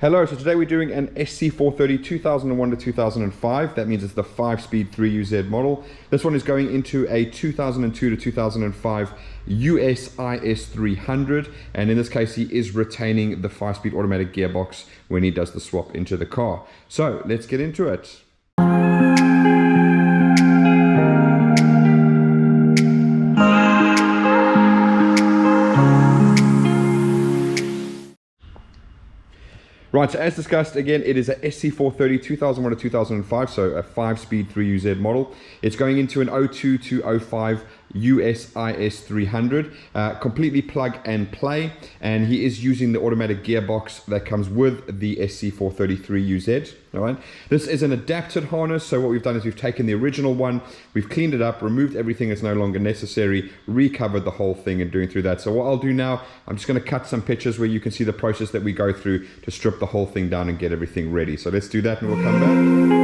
Hello, so today we're doing an SC430 2001 to 2005. That means it's the 5-speed 3UZ model. This one is going into a 2002 to 2005 US IS300, and in this case he is retaining the 5-speed automatic gearbox when he does the swap into the car. So let's get into it. Right, so as discussed, again, it is a SC430 2001 to 2005, so a 5-speed 3UZ model. It's going into an 02 to 05 US IS300, completely plug and play, and he is using the automatic gearbox that comes with the SC430 3UZ. All right, this is an adapted harness, so what we've done is we've taken the original one, we've cleaned it up, removed everything that's no longer necessary, recovered the whole thing and doing through that. So what I'll do now, I'm just going to cut some pictures where you can see the process that we go through to strip the whole thing down and get everything ready. So let's do that and we'll come back.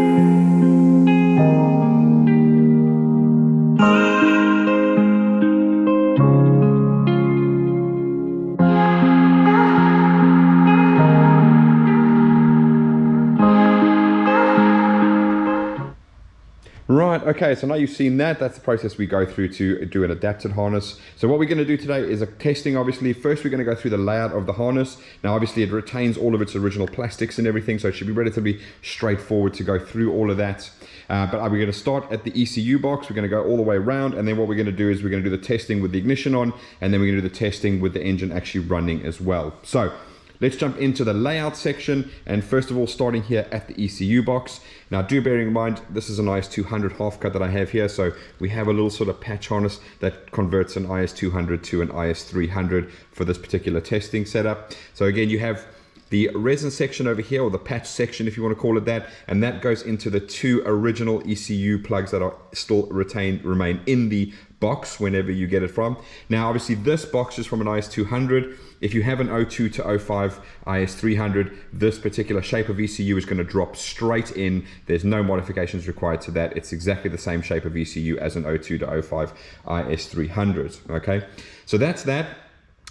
Right, okay, so now you've seen that. That's the process we go through to do an adapted harness. So what we're going to do today is a testing, obviously. First, we're going to go through the layout of the harness. Now, obviously, it retains all of its original plastics and everything, so it should be relatively straightforward to go through all of that. But we're going to start at the ECU box. We're going to go all the way around, and then what we're going to do is we're going to do the testing with the ignition on, and then we're going to do the testing with the engine actually running as well. So let's jump into the layout section, and first of all, starting here at the ECU box. Now, do bear in mind, this is an IS200 half cut that I have here, so we have a little sort of patch harness that converts an IS200 to an IS300 for this particular testing setup. So again, you have the resin section over here, or the patch section if you want to call it that, and that goes into the two original ECU plugs that are still remain in the box whenever you get it from. Now, obviously, this box is from an IS200. If you have an 02 to 05 IS300, this particular shape of ECU is going to drop straight in. There's no modifications required to that. It's exactly the same shape of ECU as an 02 to 05 IS300. Okay, so that's that.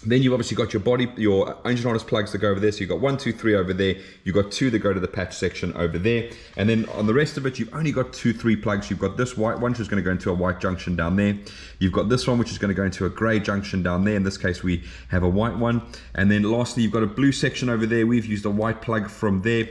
Then you've obviously got your body, your engine harness plugs that go over there. So you've got 1, 2, 3 over there. You've got 2 that go to the patch section over there. And then on the rest of it, you've only got 2, 3 plugs. You've got this white one, which is going to go into a white junction down there. You've got this one, which is going to go into a gray junction down there. In this case, we have a white one. And then lastly, you've got a blue section over there. We've used a white plug from there,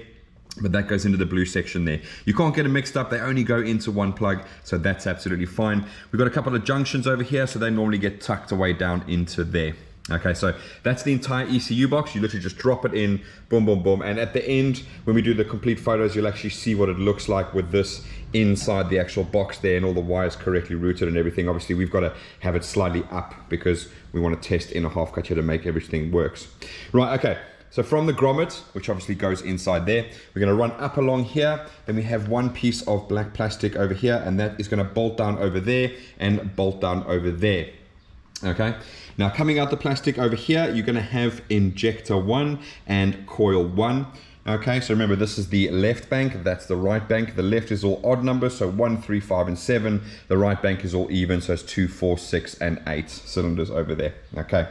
but that goes into the blue section there. You can't get them mixed up. They only go into one plug, so that's absolutely fine. We've got a couple of junctions over here, so they normally get tucked away down into there. Okay, so that's the entire ECU box. You literally just drop it in, boom, boom, boom. And at the end, when we do the complete photos, you'll actually see what it looks like with this inside the actual box there and all the wires correctly routed and everything. Obviously, we've got to have it slightly up because we want to test in a half cut here to make everything works. Right, okay. So from the grommet, which obviously goes inside there, we're going to run up along here. Then we have one piece of black plastic over here, and that is going to bolt down over there and bolt down over there. Okay, now coming out the plastic over here, you're going to have injector 1 and coil 1. Okay, so remember, this is the left bank, that's the right bank. The left is all odd numbers, so 1, 3, 5, and 7. The right bank is all even, so it's 2, 4, 6, and 8 cylinders over there. Okay,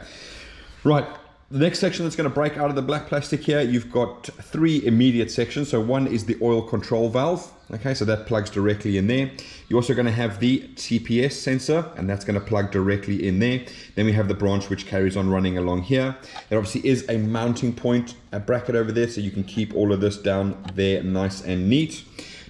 right. The next section that's going to break out of the black plastic here, you've got 3 immediate sections. So one is the oil control valve. Okay, so that plugs directly in there. You're also going to have the TPS sensor, and that's going to plug directly in there. Then we have the branch which carries on running along here. There obviously is a mounting point, a bracket over there, so you can keep all of this down there nice and neat.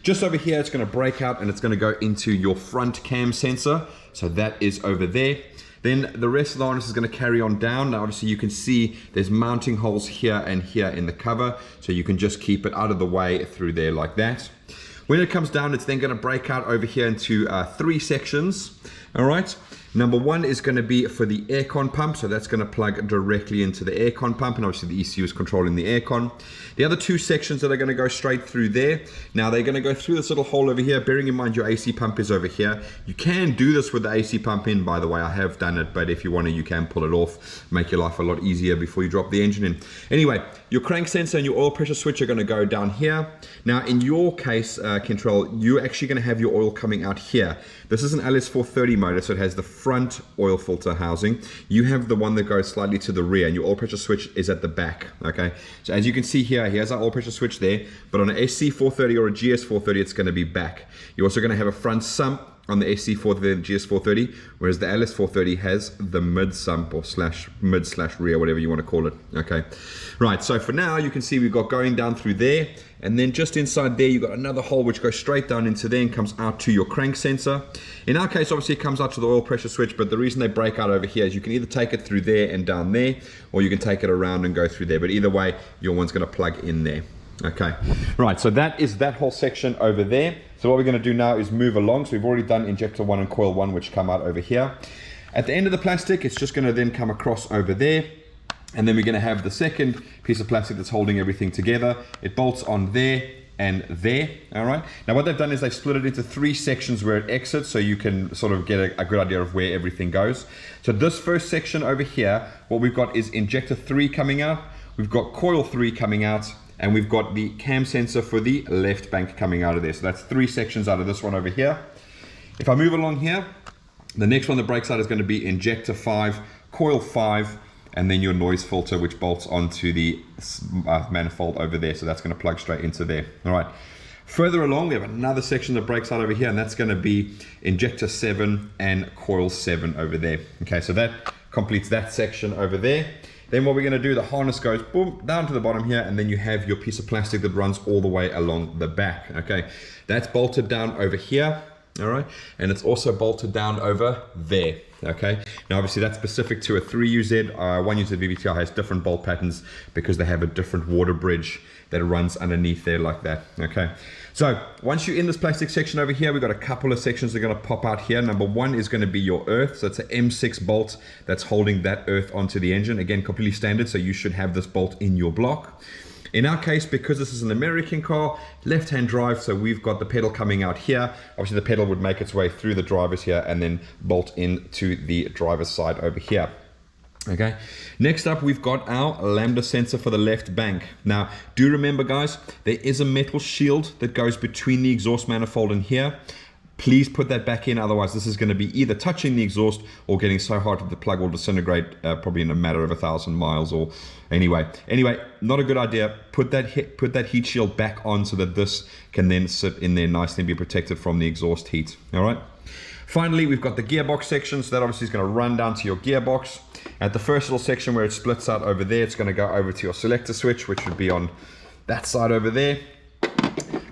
Just over here, it's going to break out and it's going to go into your front cam sensor. So that is over there. Then the rest of the harness is going to carry on down. Now, obviously, you can see there's mounting holes here and here in the cover, so you can just keep it out of the way through there like that. When it comes down, it's then going to break out over here into 3 sections. All right. Number 1 is going to be for the aircon pump, so that's going to plug directly into the aircon pump, and obviously the ECU is controlling the aircon. The other 2 sections that are going to go straight through there, now they're going to go through this little hole over here, bearing in mind your AC pump is over here. You can do this with the AC pump in, by the way, I have done it, but if you want to, you can pull it off, make your life a lot easier before you drop the engine in. Anyway, your crank sensor and your oil pressure switch are going to go down here. Now, in your case, Kintrell, you're actually going to have your oil coming out here. This is an LS430 motor, so it has the front oil filter housing. You have the one that goes slightly to the rear, and your oil pressure switch is at the back, okay? So as you can see here, here's our oil pressure switch there, but on an SC430 or a GS430, it's gonna be back. You're also gonna have a front sump on the SC430 and GS430, whereas the LS430 has the mid sump or mid/rear, whatever you want to call it. Okay, right, so for now you can see we've got going down through there, and then just inside there you've got another hole which goes straight down into there and comes out to your crank sensor. In our case, obviously it comes out to the oil pressure switch, but the reason they break out over here is you can either take it through there and down there, or you can take it around and go through there, but either way your one's going to plug in there. Okay, right, so that is that whole section over there. So what we're going to do now is move along. So we've already done injector 1 and coil 1, which come out over here. At the end of the plastic, it's just going to then come across over there, and then we're going to have the second piece of plastic that's holding everything together. It bolts on there and there. All right, now what they've done is they've split it into 3 sections where it exits, so you can sort of get a good idea of where everything goes. So this first section over here, what we've got is injector 3 coming out, we've got coil 3 coming out, and we've got the cam sensor for the left bank coming out of there. So that's 3 sections out of this one over here. If I move along here, the next one that breaks out is going to be injector 5, coil 5, and then your noise filter, which bolts onto the manifold over there. So that's going to plug straight into there. All right. Further along, we have another section that breaks out over here, and that's going to be injector 7 and coil 7 over there. Okay, so that completes that section over there. Then what we're going to do, the harness goes boom down to the bottom here, and then you have your piece of plastic that runs all the way along the back. Okay, that's bolted down over here. All right, and it's also bolted down over there. Okay, now obviously that's specific to a 3UZ. 1UZ VVT-i has different bolt patterns because they have a different water bridge that runs underneath there like that. Okay, so once you're in this plastic section over here, we've got a couple of sections that are going to pop out here. Number 1 is going to be your earth. So it's an M6 bolt that's holding that earth onto the engine. Again, completely standard, so you should have this bolt in your block. In our case, because this is an American car, left-hand drive, so we've got the pedal coming out here. Obviously the pedal would make its way through the drivers here and then bolt into the driver's side over here. Okay, next up we've got our lambda sensor for the left bank. Now do remember guys, there is a metal shield that goes between the exhaust manifold and here. Please put that back in, otherwise this is going to be either touching the exhaust or getting so hot that the plug will disintegrate probably in a matter of 1,000 miles or anyway, not a good idea. Put that heat shield back on so that this can then sit in there nicely and be protected from the exhaust heat. All right. Finally, we've got the gearbox section, so that obviously is going to run down to your gearbox. At the first little section where it splits out over there, it's going to go over to your selector switch, which would be on that side over there.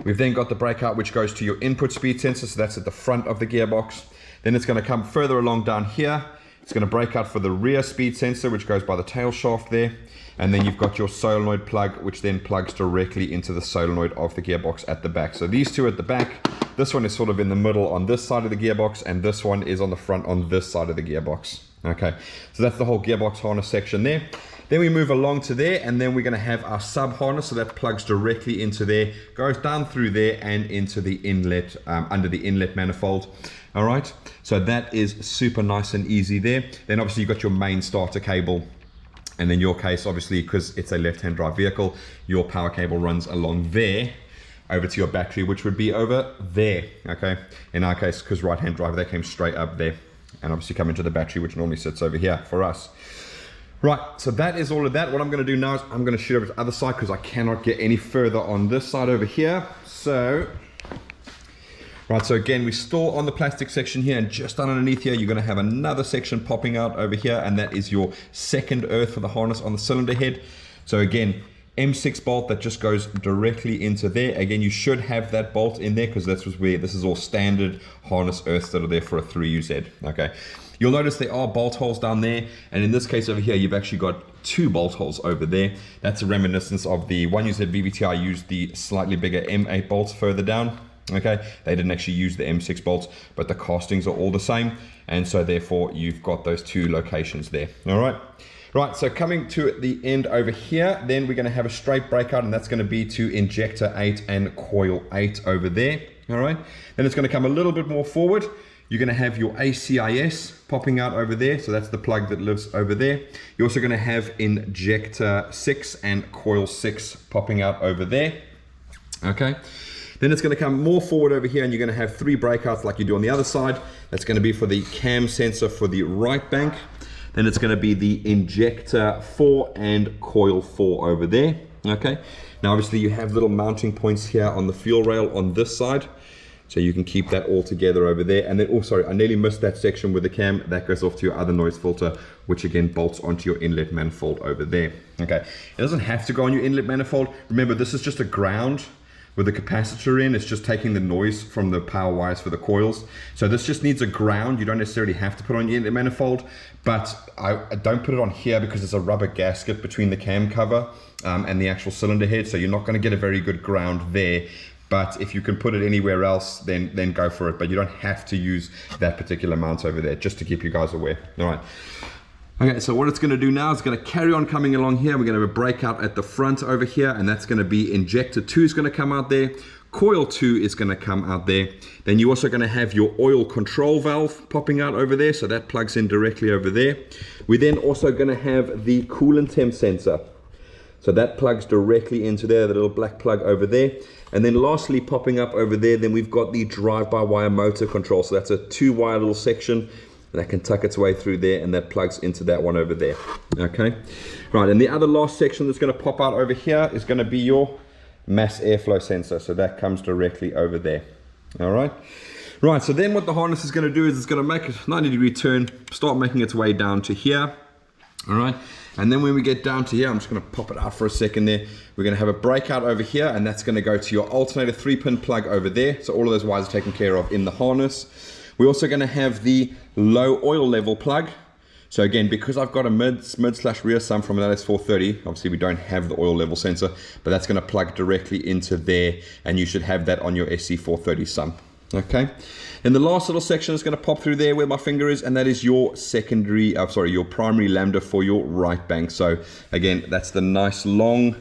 We've then got the breakout, which goes to your input speed sensor, so that's at the front of the gearbox. Then it's going to come further along down here. It's going to break out for the rear speed sensor, which goes by the tail shaft there. And then you've got your solenoid plug, which then plugs directly into the solenoid of the gearbox at the back. So these two at the back, this one is sort of in the middle on this side of the gearbox, and this one is on the front on this side of the gearbox. Okay, so that's the whole gearbox harness section there. Then we move along to there, and then we're going to have our sub harness, so that plugs directly into there, goes down through there and into the inlet, under the inlet manifold. All right, so that is super nice and easy there. Then obviously you've got your main starter cable, and in your case, obviously, because it's a left-hand drive vehicle, your power cable runs along there over to your battery, which would be over there. Okay, in our case, because right-hand drive, they came straight up there, and obviously come into the battery, which normally sits over here for us. Right, so that is all of that. What I'm going to do now is I'm going to shoot over to the other side because I cannot get any further on this side over here. So, right, so again, we're still on the plastic section here, and just underneath here, you're going to have another section popping out over here, and that is your second earth for the harness on the cylinder head. So again, M6 bolt that just goes directly into there. Again, you should have that bolt in there because that's where this is all standard harness earths that are there for a 3UZ. Okay. You'll notice there are bolt holes down there, and in this case over here, you've actually got 2 bolt holes over there. That's a reminiscence of the 1UZ VVT-i used the slightly bigger M8 bolts further down. Okay, they didn't actually use the M6 bolts, but the castings are all the same, and so therefore you've got those 2 locations there. All right. Right, so coming to the end over here, then we're going to have a straight breakout, and that's going to be to injector 8 and coil 8 over there. All right, then it's going to come a little bit more forward. You're going to have your ACIS popping out over there, so that's the plug that lives over there. You're also going to have injector 6 and coil 6 popping out over there. Okay. Then it's going to come more forward over here, and you're going to have 3 breakouts like you do on the other side. That's going to be for the cam sensor for the right bank. Then it's going to be the injector 4 and coil 4 over there. Okay. Now obviously you have little mounting points here on the fuel rail on this side, so you can keep that all together over there. And then, oh sorry, I nearly missed that section with the cam. That goes off to your other noise filter, which again bolts onto your inlet manifold over there. Okay. It doesn't have to go on your inlet manifold. Remember, this is just a ground with the capacitor in. It's just taking the noise from the power wires for the coils. So this just needs a ground. You don't necessarily have to put on your inlet manifold, but I don't put it on here because there's a rubber gasket between the cam cover and the actual cylinder head. So you're not going to get a very good ground there. But if you can put it anywhere else, then go for it. But you don't have to use that particular mount over there, just to keep you guys aware. All right. Okay, so what it's going to do now is going to carry on coming along here. We're going to have a breakout at the front over here, and that's going to be injector 2 is going to come out there. Coil 2 is going to come out there. Then you're also going to have your oil control valve popping out over there, so that plugs in directly over there. We're then also going to have the coolant temp sensor. So that plugs directly into there, the little black plug over there. And then lastly, popping up over there, then we've got the drive-by-wire motor control. So that's a 2-wire little section that can tuck its way through there, and that plugs into that one over there. Okay, right, and the other last section that's going to pop out over here is going to be your mass airflow sensor. So that comes directly over there. All right. Right, so then what the harness is going to do is it's going to make a 90-degree turn, start making its way down to here. All right, and then when we get down to here, I'm just going to pop it out for a second there. We're going to have a breakout over here, and that's going to go to your alternator 3-pin plug over there. So all of those wires are taken care of in the harness. We're also going to have the low oil level plug. So again, because I've got a mid/rear sump from an LS430, obviously we don't have the oil level sensor, but that's going to plug directly into there, and you should have that on your SC430 sump. Okay. And the last little section is going to pop through there where my finger is, and that is your your primary lambda for your right bank. So again, that's the nice long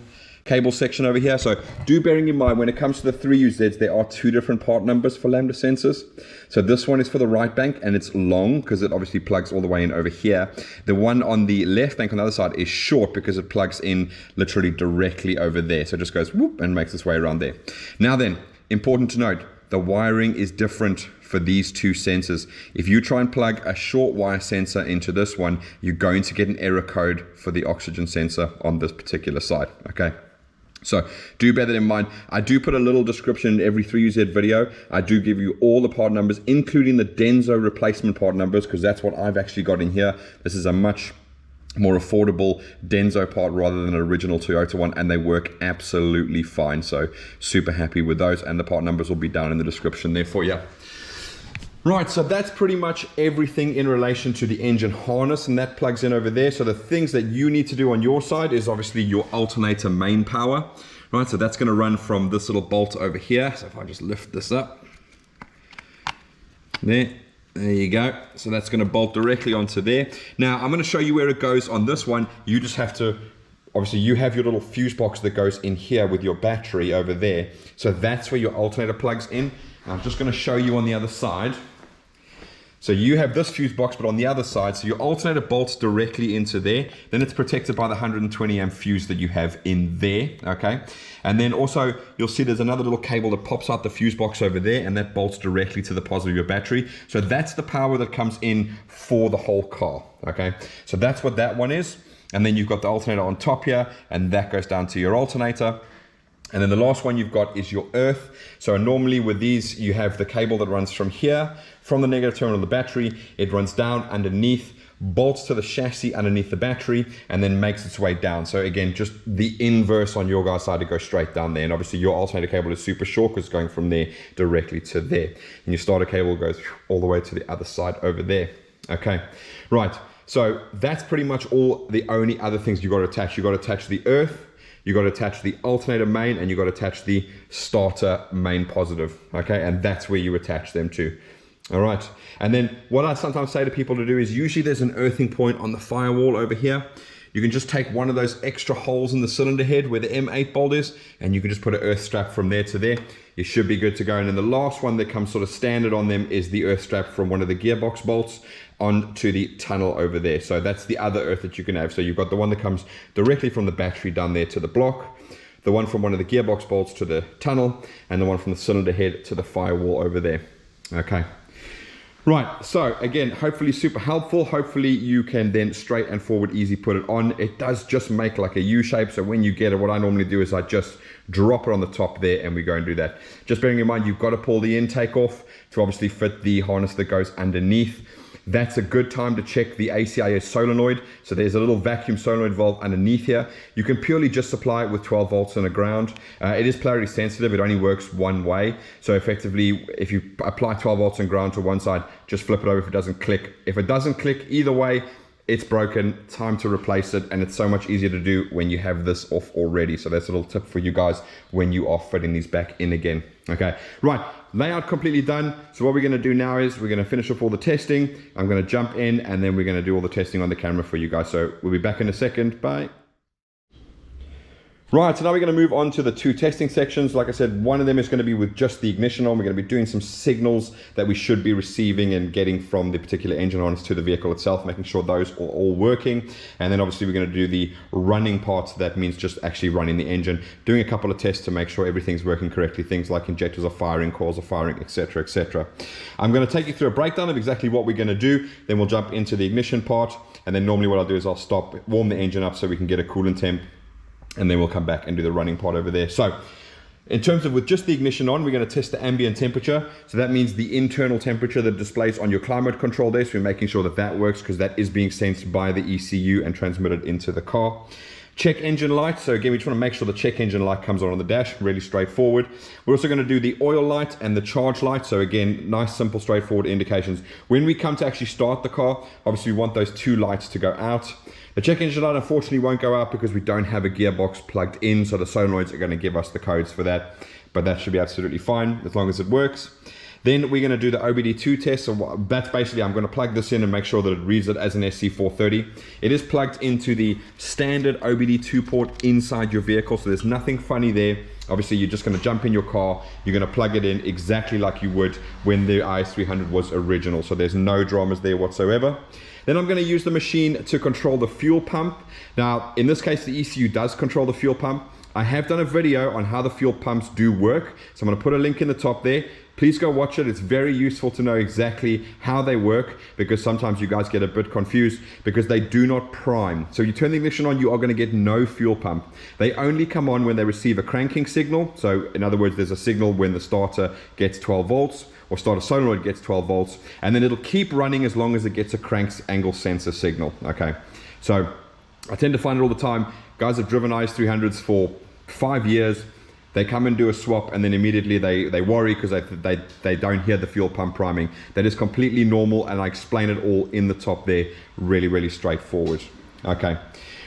cable section over here. So do bearing in mind, when it comes to the 3UZs, there are 2 different part numbers for lambda sensors. So this one is for the right bank, and it's long because it obviously plugs all the way in over here. The one on the left bank on the other side is short because it plugs in literally directly over there. So it just goes whoop and makes its way around there. Now then, important to note, the wiring is different for these 2 sensors. If you try and plug a short wire sensor into this one, you're going to get an error code for the oxygen sensor on this particular side. Okay. So do bear that in mind. I do put a little description in every 3UZ video. I do give you all the part numbers, including the Denso replacement part numbers, because that's what I've actually got in here. This is a much more affordable Denso part rather than an original Toyota one, and they work absolutely fine. So super happy with those, and the part numbers will be down in the description there for you. Right, so that's pretty much everything in relation to the engine harness, and that plugs in over there. So the things that you need to do on your side is obviously your alternator main power. Right, so that's going to run from this little bolt over here. So if I just lift this up, there you go. So that's going to bolt directly onto there. Now I'm going to show you where it goes on this one. You just have to, obviously you have your little fuse box that goes in here with your battery over there. So that's where your alternator plugs in. I'm just going to show you on the other side. So you have this fuse box, but on the other side, so your alternator bolts directly into there. Then it's protected by the 120 amp fuse that you have in there, okay? And then also, you'll see there's another little cable that pops out the fuse box over there, and that bolts directly to the positive of your battery. So that's the power that comes in for the whole car, okay? So that's what that one is. And then you've got the alternator on top here, and that goes down to your alternator. And then the last one you've got is your earth. So normally with these, you have the cable that runs from here, from the negative terminal of the battery. It runs down underneath, bolts to the chassis underneath the battery, and then makes its way down. So again, just the inverse on your guy's side to go straight down there. And obviously your alternator cable is super short because it's going from there directly to there. And your starter cable goes all the way to the other side over there. Okay, right. So that's pretty much all the only other things you've got to attach. You've got to attach the earth, you got to attach the alternator main, and you got to attach the starter main positive, okay? And that's where you attach them to. All right, and then what I sometimes say to people to do is usually there's an earthing point on the firewall over here. You can just take one of those extra holes in the cylinder head where the M8 bolt is, and you can just put an earth strap from there to there. You should be good to go. And then the last one that comes sort of standard on them is the earth strap from one of the gearbox bolts onto the tunnel over there. So that's the other earth that you can have. So you've got the one that comes directly from the battery down there to the block, the one from one of the gearbox bolts to the tunnel, and the one from the cylinder head to the firewall over there. Okay. Right, so again, hopefully super helpful. Hopefully you can then straight and forward easy put it on. It does just make like a U shape, so when you get it, what I normally do is I just drop it on the top there and we go and do that. Just bearing in mind, you've got to pull the intake off to obviously fit the harness that goes underneath. That's a good time to check the ACIS solenoid. So there's a little vacuum solenoid valve underneath here. You can purely just supply it with 12 volts and a ground. It is polarity sensitive. It only works one way. So effectively, if you apply 12 volts and ground to one side, just flip it over if it doesn't click. If it doesn't click either way, it's broken, time to replace it, and it's so much easier to do when you have this off already. So that's a little tip for you guys when you are fitting these back in again. Okay, right, layout completely done. So what we're gonna do now is we're gonna finish off all the testing. I'm gonna jump in and then we're gonna do all the testing on the camera for you guys. So we'll be back in a second, bye. Right, so now we're going to move on to the two testing sections. Like I said, one of them is going to be with just the ignition on. We're going to be doing some signals that we should be receiving and getting from the particular engine harness to the vehicle itself, making sure those are all working. And then obviously we're going to do the running part. So that means just actually running the engine, doing a couple of tests to make sure everything's working correctly. Things like injectors are firing, coils are firing, etc., etc. I'm going to take you through a breakdown of exactly what we're going to do. Then we'll jump into the ignition part. And then normally what I'll do is I'll stop, warm the engine up so we can get a coolant temp. And then we'll come back and do the running part over there. So in terms of with just the ignition on, we're going to test the ambient temperature. So that means the internal temperature that displays on your climate control there. So we're making sure that that works because that is being sensed by the ECU and transmitted into the car. Check engine light. So again, we just want to make sure the check engine light comes on the dash, really straightforward. We're also going to do the oil light and the charge light. So again, nice, simple, straightforward indications. When we come to actually start the car, obviously we want those two lights to go out. The check engine light unfortunately won't go out because we don't have a gearbox plugged in, so the solenoids are going to give us the codes for that, but that should be absolutely fine as long as it works. Then we're going to do the OBD2 test. So that's basically, I'm going to plug this in and make sure that it reads it as an SC430. It is plugged into the standard OBD2 port inside your vehicle, so there's nothing funny there. Obviously, you're just going to jump in your car, you're going to plug it in exactly like you would when the IS300 was original, so there's no dramas there whatsoever. Then I'm going to use the machine to control the fuel pump. Now, in this case, the ECU does control the fuel pump. I have done a video on how the fuel pumps do work, so I'm going to put a link in the top there. Please go watch it. It's very useful to know exactly how they work because sometimes you guys get a bit confused because they do not prime. So you turn the ignition on, you are going to get no fuel pump. They only come on when they receive a cranking signal. So in other words, there's a signal when the starter gets 12 volts or starter solenoid gets 12 volts, and then it'll keep running as long as it gets a crank angle sensor signal. Okay, so I tend to find it all the time. Guys have driven IS300s for 5 years. They come and do a swap and then immediately they worry because they don't hear the fuel pump priming. That is completely normal, and I explain it all in the top there, really, really straightforward. Okay,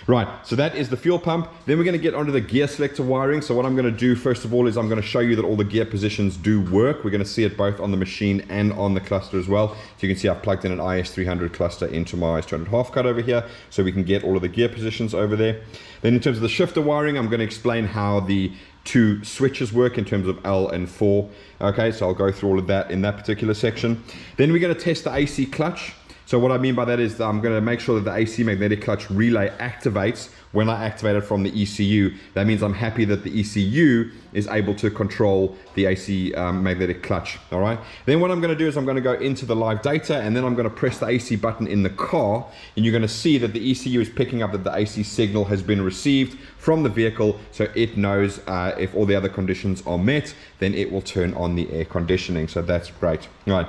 right, so that is the fuel pump. Then we're going to get onto the gear selector wiring. So what I'm going to do first of all is I'm going to show you that all the gear positions do work. We're going to see it both on the machine and on the cluster as well. So you can see I've plugged in an IS300 cluster into my IS200 half cut over here so we can get all of the gear positions over there. Then in terms of the shifter wiring, I'm going to explain how the two switches work in terms of L and 4. Okay, so I'll go through all of that in that particular section. Then we're going to test the AC clutch. So what I mean by that is that I'm going to make sure that the AC magnetic clutch relay activates when I activate it from the ECU. That means I'm happy that the ECU is able to control the AC magnetic clutch. All right. Then what I'm going to do is I'm going to go into the live data, and then I'm going to press the AC button in the car, and you're going to see that the ECU is picking up that the AC signal has been received from the vehicle, so it knows if all the other conditions are met, then it will turn on the air conditioning. So that's great. All right.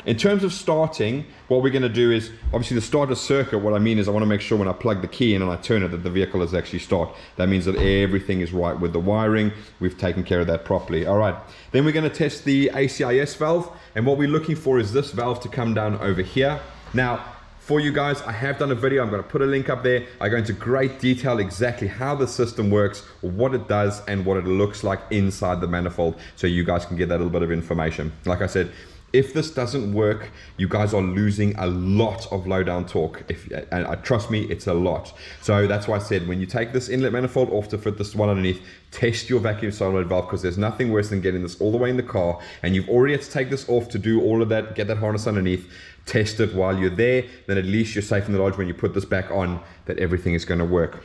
In terms of starting, what we're going to do is, obviously the starter circuit, what I mean is I want to make sure when I plug the key in and I turn it that the vehicle is actually start. That means that everything is right with the wiring. We've taken care of that properly. All right. Then we're going to test the ACIS valve, and what we're looking for is this valve to come down over here. Now, for you guys, I have done a video. I'm going to put a link up there. I go into great detail exactly how the system works, what it does, and what it looks like inside the manifold, so you guys can get that little bit of information. Like I said, if this doesn't work, you guys are losing a lot of low down torque. And trust me, it's a lot. So that's why I said, when you take this inlet manifold off to fit this one underneath, test your vacuum solenoid valve, because there's nothing worse than getting this all the way in the car and you've already had to take this off to do all of that, get that harness underneath. Test it while you're there, then at least you're safe in the lodge when you put this back on that everything is going to work.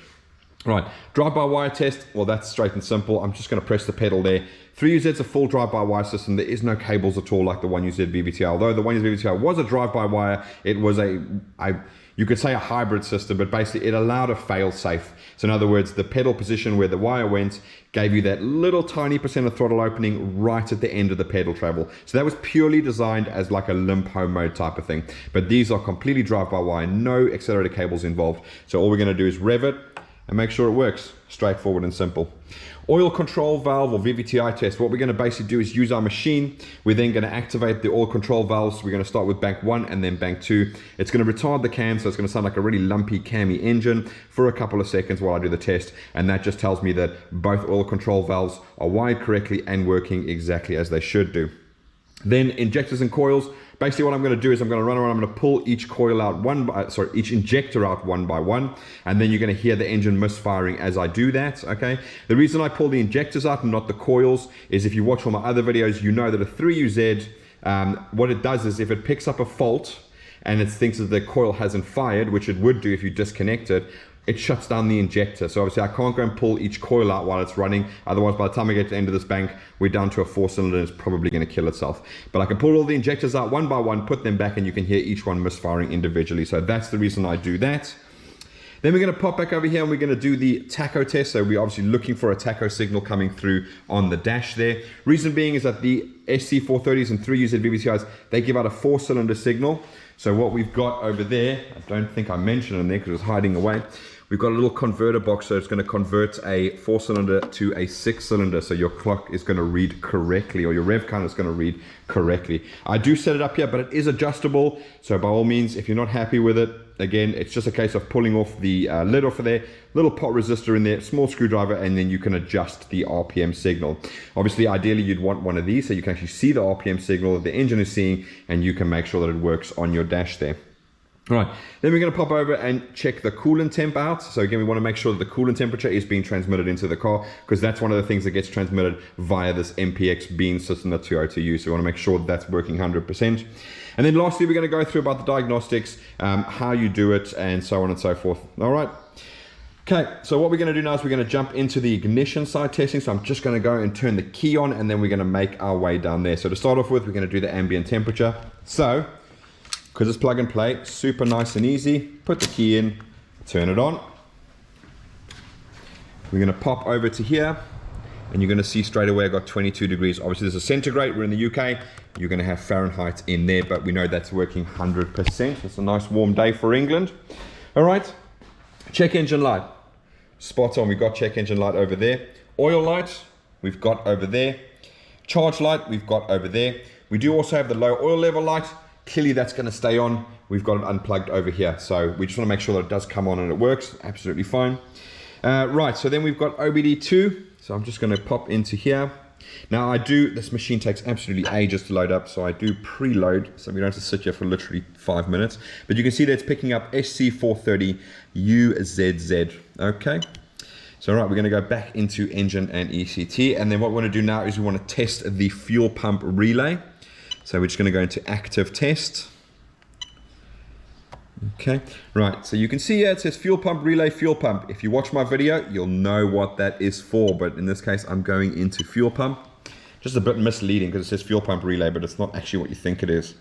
Right, drive-by-wire test, well that's straight and simple. I'm just going to press the pedal there. 3UZ's a full drive-by-wire system. There is no cables at all like the 1UZ VVT-i. Although the 1UZ VVT-i was a drive-by-wire, it was you could say a hybrid system, but basically it allowed a fail-safe. So in other words, the pedal position where the wire went gave you that little tiny percent of throttle opening right at the end of the pedal travel. So that was purely designed as like a limp home mode type of thing. But these are completely drive-by-wire, no accelerator cables involved. So all we're going to do is rev it and make sure it works. Straightforward and simple. Oil control valve or VVT-i test. What we're going to basically do is use our machine. We're then going to activate the oil control valves. We're going to start with bank 1 and then bank 2. It's going to retard the cam, so it's going to sound like a really lumpy cammy engine for a couple of seconds while I do the test, and that just tells me that both oil control valves are wired correctly and working exactly as they should do. Then injectors and coils. Basically what I'm going to do is I'm going to run around, I'm going to pull each coil out each injector out one by one, and then you're going to hear the engine misfiring as I do that, okay? The reason I pull the injectors out and not the coils is if you watch all my other videos, you know that a 3UZ, what it does is if it picks up a fault and it thinks that the coil hasn't fired, which it would do if you disconnect it, it shuts down the injector. So obviously I can't go and pull each coil out while it's running. Otherwise, by the time I get to the end of this bank, we're down to a 4-cylinder and it's probably going to kill itself. But I can pull all the injectors out one by one, put them back, and you can hear each one misfiring individually. So that's the reason I do that. Then we're going to pop back over here and we're going to do the tacho test. So we're obviously looking for a tacho signal coming through on the dash there. Reason being is that the SC430s and 3UZ VVT-is, they give out a 4-cylinder signal. So what we've got over there, I don't think I mentioned it there because it was hiding away. We've got a little converter box, so it's going to convert a 4-cylinder to a 6-cylinder, so your clock is going to read correctly, or your rev counter is going to read correctly. I do set it up here, but it is adjustable, so by all means, if you're not happy with it, again, it's just a case of pulling off the lid off of there, little pot resistor in there, small screwdriver, and then you can adjust the RPM signal. Obviously, ideally, you'd want one of these, so you can actually see the RPM signal that the engine is seeing, and you can make sure that it works on your dash there. Right, then we're going to pop over and check the coolant temp out. So again, we want to make sure that the coolant temperature is being transmitted into the car, because that's one of the things that gets transmitted via this MPX bean system that Toyota use. So we want to make sure that that's working 100%. And then lastly, we're going to go through about the diagnostics, how you do it, and so on and so forth. All right. Okay, so what we're going to do now is we're going to jump into the ignition side testing. So I'm just going to go and turn the key on, and then we're going to make our way down there. So to start off with, we're going to do the ambient temperature. So because it's plug and play, super nice and easy. Put the key in, turn it on. We're going to pop over to here, and you're going to see straight away I got 22 degrees. Obviously this is centigrade, we're in the UK. You're going to have Fahrenheit in there, but we know that's working 100%. It's a nice warm day for England. All right, check engine light. Spot on, we've got check engine light over there. Oil light, we've got over there. Charge light, we've got over there. We do also have the low oil level light. Clearly that's going to stay on. We've got it unplugged over here. So we just want to make sure that it does come on and it works. Absolutely fine. Right, so then we've got OBD2. So I'm just going to pop into here. Now this machine takes absolutely ages to load up. So I do preload. So we don't have to sit here for literally 5 minutes. But you can see that it's picking up SC430 UZZ. Okay. So all right, we're going to go back into engine and ECT. And then what we want to do now is we want to test the fuel pump relay. So we're just going to go into active test. Okay, right, so you can see here it says fuel pump relay, fuel pump. If you watch my video, you'll know what that is for, but in this case, I'm going into fuel pump. Just a bit misleading because it says fuel pump relay, but it's not actually what you think it is.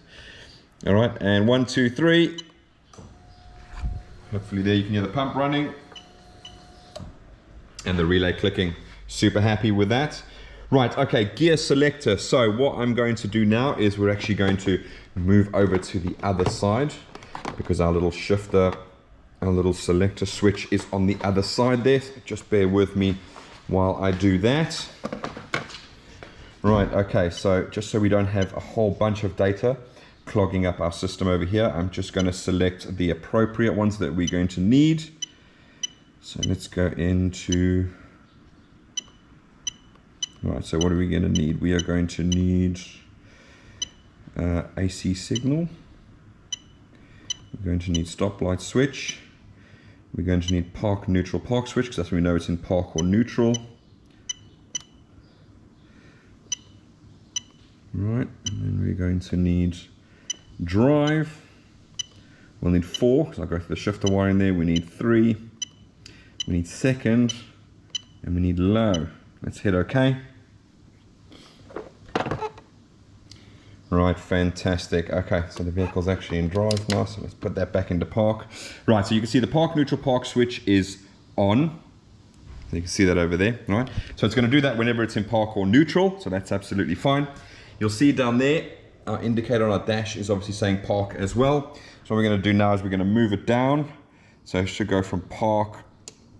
All right, and 1, 2, 3. Hopefully there you can hear the pump running and the relay clicking. Super happy with that. Right, okay, gear selector. So what I'm going to do now is we're actually going to move over to the other side because our little shifter, our little selector switch is on the other side there. So just bear with me while I do that. Right, okay, so just so we don't have a whole bunch of data clogging up our system over here, I'm just going to select the appropriate ones that we're going to need. So let's go into... Right, so what are we going to need? We are going to need AC signal. We're going to need stoplight switch. We're going to need park neutral park switch because that's when we know it's in park or neutral. Right, and then we're going to need drive. We'll need 4 because I'll go for the shifter wire in there. We need 3, we need second, and we need low. Let's hit OK. Right, fantastic. Okay, so the vehicle's actually in drive now, so let's put that back into park. Right, so you can see the park neutral park switch is on. You can see that over there, right? So it's going to do that whenever it's in park or neutral, so that's absolutely fine. You'll see down there, our indicator on our dash is obviously saying park as well. So what we're going to do now is we're going to move it down. So it should go from park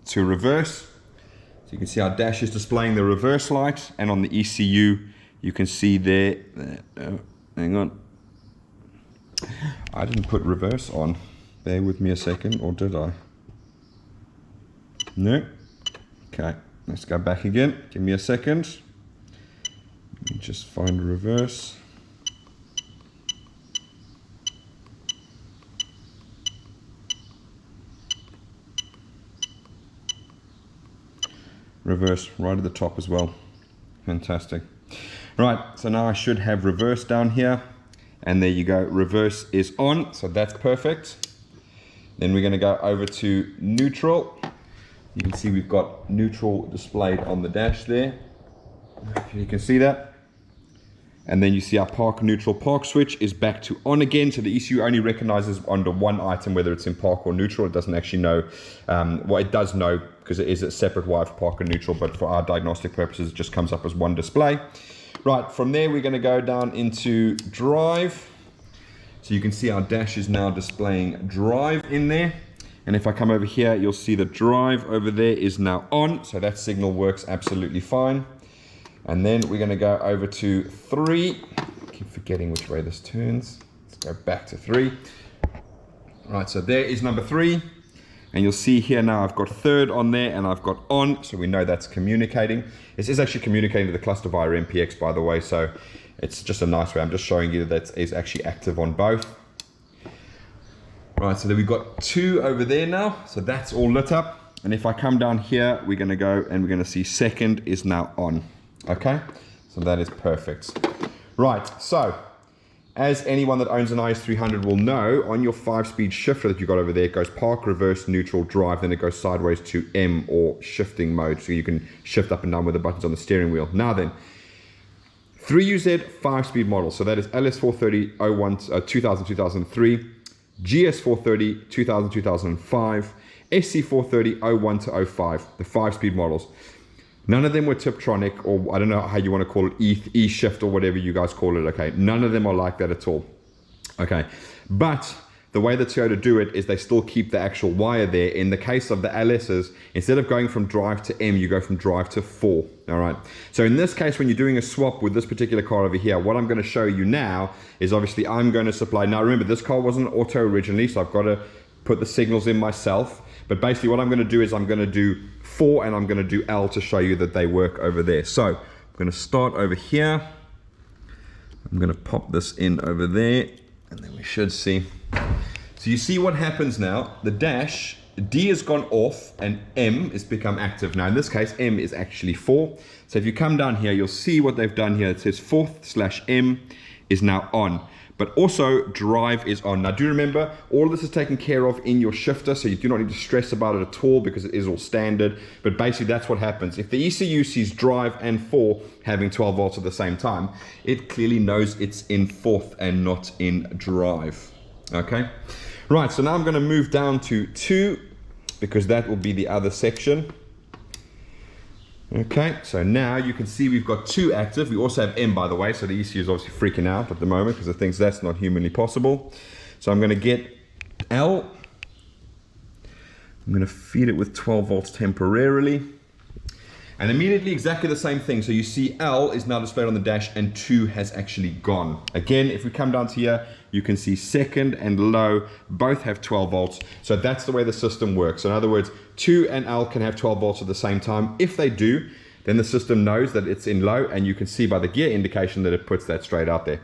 to reverse. So you can see our dash is displaying the reverse light, and on the ECU, you can see there, hang on. I didn't put reverse on. Bear with me a second, or did I? No. Okay, let's go back again. Give me a second. Let me just find reverse. Reverse right at the top as well. Fantastic. Right, so now I should have reverse down here, and there you go, reverse is on, so that's perfect. Then we're going to go over to neutral. You can see we've got neutral displayed on the dash there, if you can see that. And then you see our park neutral park switch is back to on again, so the ECU only recognizes under one item whether it's in park or neutral. It doesn't actually know, well, it does know because it is a separate wire for park and neutral, but for our diagnostic purposes it just comes up as one display. Right, from there we're going to go down into drive. So you can see our dash is now displaying drive in there. And if I come over here, you'll see the drive over there is now on. So that signal works absolutely fine. And then we're going to go over to 3. I keep forgetting which way this turns. Let's go back to 3. Right, so there is number 3. And you'll see here now I've got third on there and I've got on. So we know that's communicating. This is actually communicating to the cluster via MPX, by the way. So it's just a nice way. I'm just showing you that is actually active on both. Right, so then we've got 2 over there now. So that's all lit up. And if I come down here, we're going to go and we're going to see second is now on. Okay, so that is perfect. Right, so as anyone that owns an IS300 will know, on your 5-speed shifter that you got over there, it goes park, reverse, neutral, drive, then it goes sideways to M or shifting mode. So you can shift up and down with the buttons on the steering wheel. Now then, 3UZ 5-speed model. So that is LS430 2000-2003. GS430 2000-2005, SC430 01-05, the 5-speed models. None of them were Tiptronic, or I don't know how you want to call it, E-shift or whatever you guys call it, okay? None of them are like that at all, okay? But the way that Toyota do it is they still keep the actual wire there. In the case of the LSs, instead of going from drive to M, you go from drive to 4, all right? So in this case, when you're doing a swap with this particular car over here, what I'm going to show you now is obviously I'm going to supply, now remember this car wasn't auto originally, so I've got to put the signals in myself, but basically what I'm going to do is I'm going to do 4 and I'm going to do L to show you that they work over there. So I'm going to start over here, I'm going to pop this in over there, and then we should see. So you see what happens now, the dash, D has gone off and M has become active. Now in this case, M is actually 4. So if you come down here, you'll see what they've done here. It says 4/M is now on, but also drive is on. Now do remember, all of this is taken care of in your shifter, so you do not need to stress about it at all because it is all standard. But basically that's what happens. If the ECU sees drive and 4 having 12 volts at the same time, it clearly knows it's in 4th and not in drive, okay? Right, so now I'm going to move down to 2 because that will be the other section. Okay, so now you can see we've got 2 active. We also have M, by the way, so the ECU is obviously freaking out at the moment because it thinks that's not humanly possible. So I'm going to get L. I'm going to feed it with 12 volts temporarily. And immediately exactly the same thing. So you see L is now displayed on the dash and 2 has actually gone. Again, if we come down to here, you can see second and low both have 12 volts. So that's the way the system works. In other words, 2 and L can have 12 volts at the same time. If they do, then the system knows that it's in low, and you can see by the gear indication that it puts that straight out there.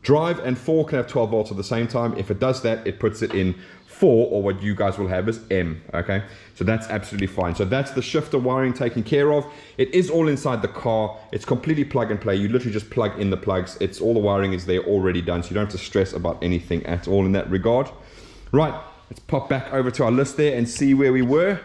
Drive and 4 can have 12 volts at the same time. If it does that, it puts it in 4, or what you guys will have is M, okay? So that's absolutely fine. So that's the shifter wiring taken care of. It is all inside the car. It's completely plug and play. You literally just plug in the plugs. It's all the wiring is there already done, so you don't have to stress about anything at all in that regard. Right, let's pop back over to our list there and see where we were.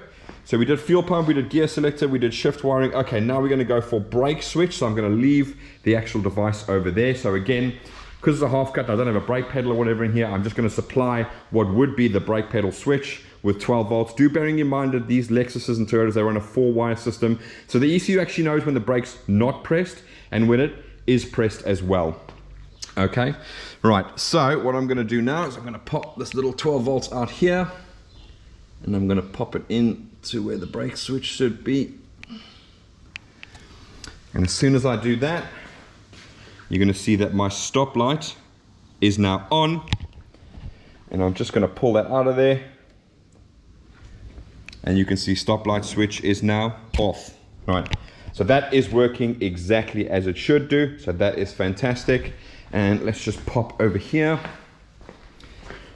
So we did fuel pump, we did gear selector, we did shift wiring. Okay, now we're going to go for brake switch. So I'm going to leave the actual device over there. So again, because it's a half cut, I don't have a brake pedal or whatever in here. I'm just going to supply what would be the brake pedal switch with 12 volts. Do bearing in mind that these Lexuses and Toyotas, they run a 4-wire system. So the ECU actually knows when the brake's not pressed and when it is pressed as well. Okay, right. So what I'm going to do now is I'm going to pop this little 12 volts out here. And I'm going to pop it in to where the brake switch should be. And as soon as I do that, you're going to see that my stop light is now on. And I'm just going to pull that out of there. And you can see stop light switch is now off. Right. So that is working exactly as it should do. So that is fantastic. And let's just pop over here.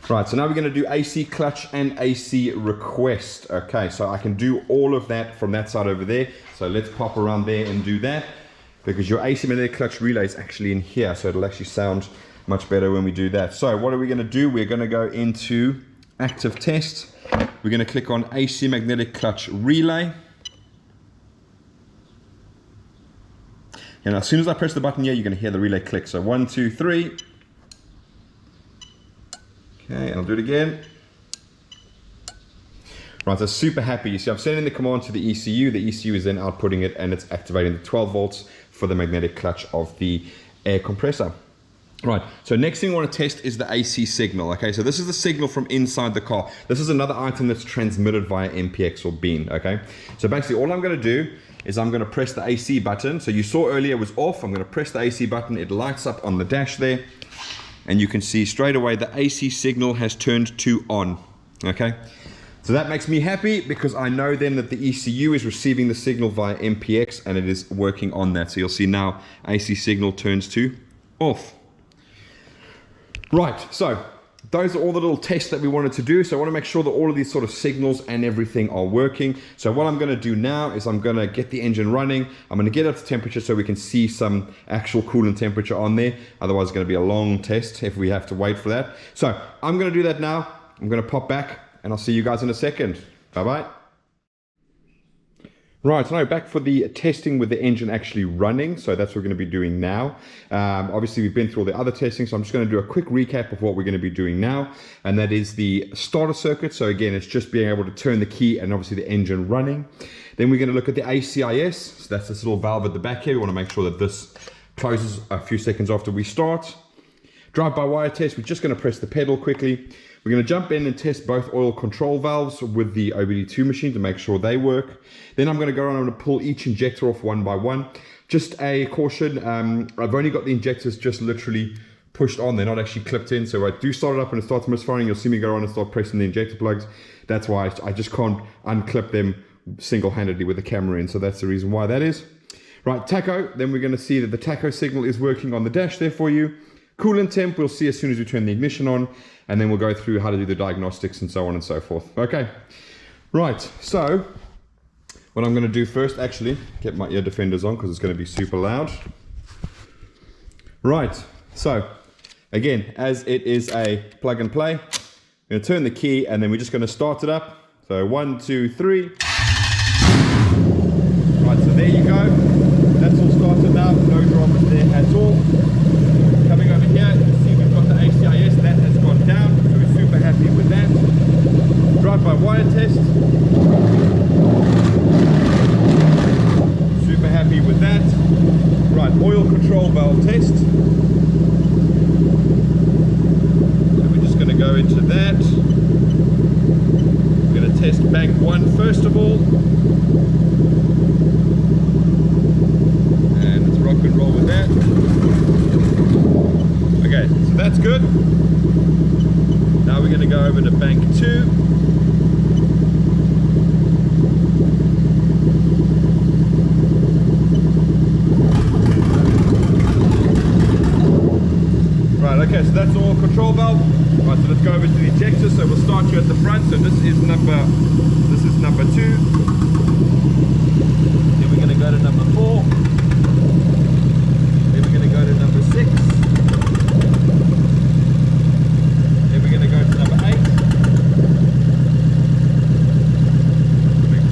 Right, so now we're going to do AC clutch and AC request. Okay, so I can do all of that from that side over there. So let's pop around there and do that, because your AC magnetic clutch relay is actually in here, so it'll actually sound much better when we do that. So what are we going to do? We're going to go into active test. We're going to click on AC magnetic clutch relay. And as soon as I press the button here, you're going to hear the relay click. So 1, 2, 3. Okay, I'll do it again. Right, so super happy. You see, I'm sending the command to the ECU. The ECU is then outputting it, and it's activating the 12 volts for the magnetic clutch of the air compressor. Right, so next thing I want to test is the AC signal. Okay, so this is the signal from inside the car. This is another item that's transmitted via MPX or beam. Okay, so basically all I'm going to do is I'm going to press the AC button. So you saw earlier it was off. I'm going to press the AC button. It lights up on the dash there. And you can see straight away the AC signal has turned to on. Okay, so that makes me happy, because I know then that the ECU is receiving the signal via MPX and it is working on that. So you'll see now AC signal turns to off. Right, so those are all the little tests that we wanted to do. So I want to make sure that all of these sort of signals and everything are working. So what I'm going to do now is I'm going to get the engine running. I'm going to get up to temperature so we can see some actual coolant temperature on there. Otherwise it's going to be a long test if we have to wait for that. So I'm going to do that now. I'm going to pop back and I'll see you guys in a second. Bye-bye. Right, now back for the testing with the engine actually running. So that's what we're going to be doing now. Obviously, we've been through all the other testing, so I'm just going to do a quick recap of what we're going to be doing now. And that is the starter circuit. So again, it's just being able to turn the key and obviously the engine running. Then we're going to look at the ACIS. So that's this little valve at the back here. We want to make sure that this closes a few seconds after we start. Drive-by-wire test, we're just going to press the pedal quickly. We're going to jump in and test both oil control valves with the OBD2 machine to make sure they work. Then I'm going to go around and pull each injector off one by one. Just a caution, I've only got the injectors just literally pushed on. They're not actually clipped in. So I do start it up and it starts misfiring. You'll see me go around and start pressing the injector plugs. That's why I just can't unclip them single-handedly with the camera in. So that's the reason why that is. Right, tacho. Then we're going to see that the tacho signal is working on the dash there for you. Coolant temp, we'll see as soon as we turn the ignition on, and then we'll go through how to do the diagnostics and so on and so forth. Okay, right, so what I'm going to do first, actually, get my ear defenders on because it's going to be super loud. Right, so again, as it is a plug and play, I'm going to turn the key and then we're just going to start it up. So 1, 2, 3. Right, so there you go. That's all started now, no dramas there at all. Coming over here, you can see we've got the ACIS, that has gone down, so we're super happy with that. Drive-by-wire test. Super happy with that. Right, oil control valve test. So we're just going to go into that. We're going to test bank 1 first of all. And let's rock and roll with that. Okay, so that's good. Now we're going to go over to bank 2. Right, okay, so that's the oil control valve. Right, so let's go over to the injector. So we'll start you at the front. So this is number 2. Then we're going to go to number 4. Then we're going to go to number 6. Then we're going to go to number 8. We're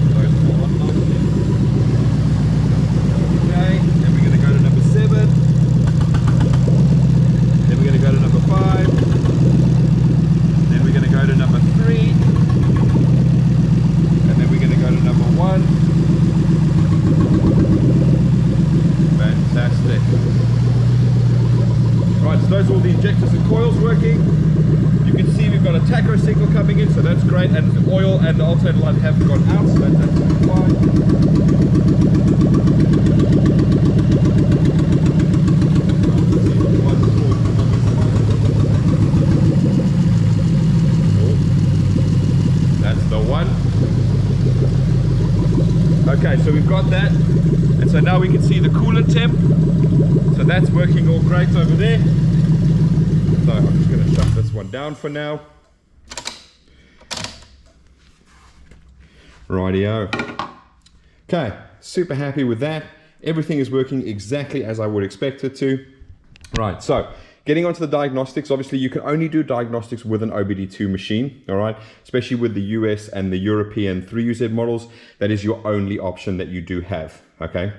those are all the injectors and coils working. You can see we've got a tacho signal coming in, so that's great, and the oil and the alternator light have gone out, so that's absolutely fine. That's the one. Okay, so we've got that, and so now we can see the coolant temp. So that's working all great over there. So I'm just going to shut this one down for now. Rightio. Okay, super happy with that. Everything is working exactly as I would expect it to. Right, so getting onto the diagnostics, obviously you can only do diagnostics with an OBD2 machine, all right? Especially with the US and the European 3UZ models, that is your only option that you do have, okay?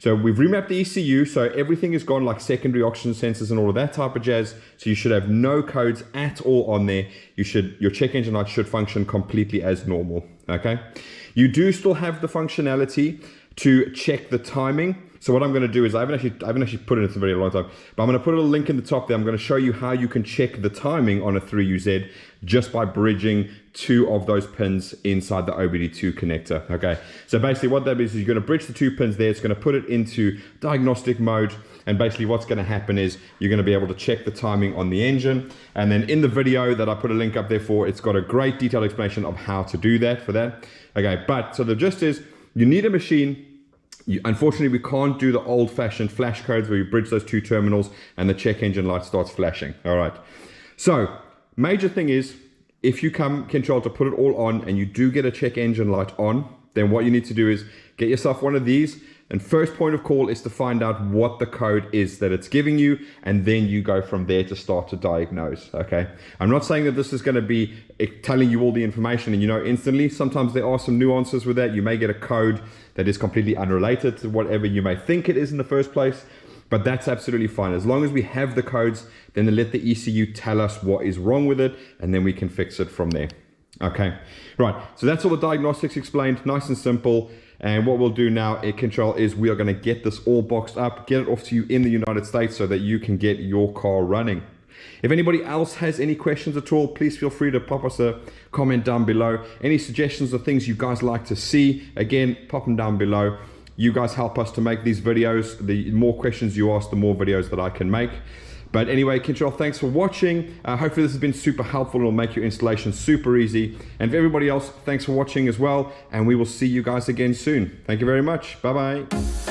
So we've remapped the ECU, so everything is gone like secondary oxygen sensors and all of that type of jazz. So you should have no codes at all on there. Your check engine light should function completely as normal, okay? You do still have the functionality to check the timing. So what I'm going to do is, I haven't actually put it in a very long time, but I'm going to put a link in the top there. I'm going to show you how you can check the timing on a 3UZ just by bridging 2 of those pins inside the OBD2 connector. Okay, so basically what that is you're going to bridge the 2 pins there. It's going to put it into diagnostic mode, and basically what's going to happen is you're going to be able to check the timing on the engine. And then in the video that I put a link up there for, it's got a great detailed explanation of how to do that for that. Okay, but so the gist is you need a machine. Unfortunately, we can't do the old-fashioned flash codes where you bridge those 2 terminals and the check engine light starts flashing. All right. So, major thing is, if you come, Kintrell, to put it all on and you do get a check engine light on, then what you need to do is get yourself one of these. And first point of call is to find out what the code is that it's giving you, and then you go from there to start to diagnose, okay? I'm not saying that this is going to be telling you all the information and you know instantly. Sometimes there are some nuances with that. You may get a code that is completely unrelated to whatever you may think it is in the first place, but that's absolutely fine. As long as we have the codes, then let the ECU tell us what is wrong with it, and then we can fix it from there. Okay, right, so that's all the diagnostics explained, nice and simple. And what we'll do now at Kintrell is we are going to get this all boxed up, get it off to you in the United States so that you can get your car running. If anybody else has any questions at all, please feel free to pop us a comment down below. Any suggestions or things you guys like to see, again, pop them down below. You guys help us to make these videos. The more questions you ask, the more videos that I can make. But anyway, Kintrell, thanks for watching. Hopefully this has been super helpful. It'll make your installation super easy. And for everybody else, thanks for watching as well. And we will see you guys again soon. Thank you very much. Bye-bye.